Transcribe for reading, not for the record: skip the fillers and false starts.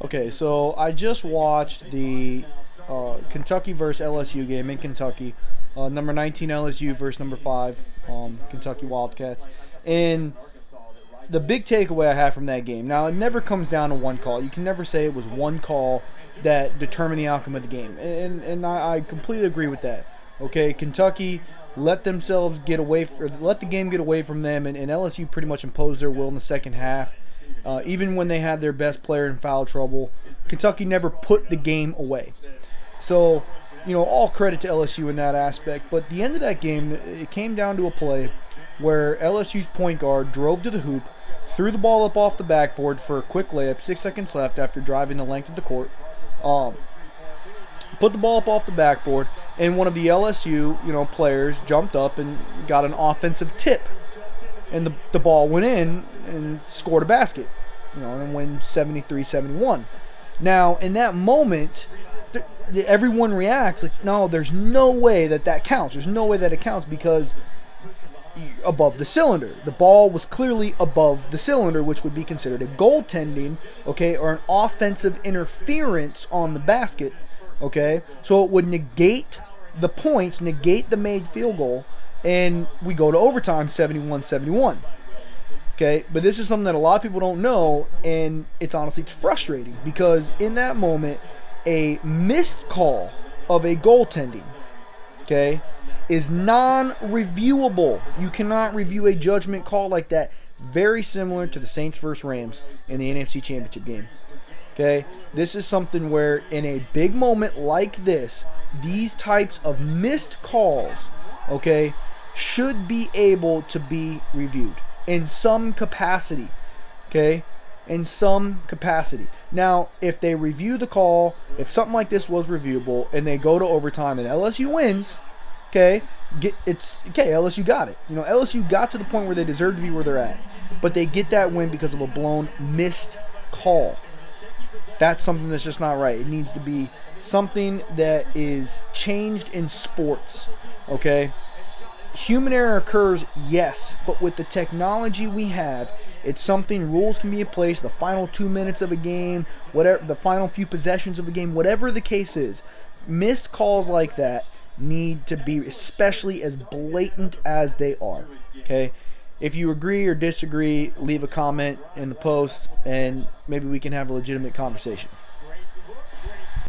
Okay, so I just watched the Kentucky versus LSU game in Kentucky. Number 19 LSU versus number 5 Kentucky Wildcats. And the big takeaway I have from that game, now it never comes down to one call. You can never say it was one call that determined the outcome of the game. And I completely agree with that. Okay, Kentucky let themselves get away, or let the game get away from them, and LSU pretty much imposed their will in the second half. Even when they had their best player in foul trouble, Kentucky never put the game away. So, all credit to LSU in that aspect. But the end of that game, it came down to a play where LSU's point guard drove to the hoop, threw the ball up off the backboard for a quick layup, 6 seconds left after driving the length of the court. Put the ball up off the backboard, and one of the LSU, players jumped up and got an offensive tip. And the ball went in and scored a basket, and win 73-71. Now, in that moment, everyone reacts like, no, there's no way that counts. There's no way that it counts because above the cylinder. The ball was clearly above the cylinder, which would be considered a goaltending, okay, or an offensive interference on the basket, okay? So it would negate the points, negate the made field goal, and we go to overtime 71-71. Okay, but this is something that a lot of people don't know, and it's frustrating because in that moment, a missed call of a goaltending, okay, is non-reviewable. You cannot review a judgment call like that. Very similar to the Saints versus Rams in the NFC Championship game. Okay, this is something where in a big moment like this, these types of missed calls, okay, should be able to be reviewed in some capacity, okay, in some capacity. Now, if they review the call, if something like this was reviewable and they go to overtime and LSU wins, okay, LSU got it. LSU got to the point where they deserve to be where they're at, but they get that win because of a blown missed call. That's something that's just not right. It needs to be something that is changed in sports, okay? Human error occurs, yes, but with the technology we have, it's something, rules can be in place, the final 2 minutes of a game, whatever, the final few possessions of a game, whatever the case is, missed calls like that need to be especially as blatant as they are, okay? If you agree or disagree, leave a comment in the post, and maybe we can have a legitimate conversation.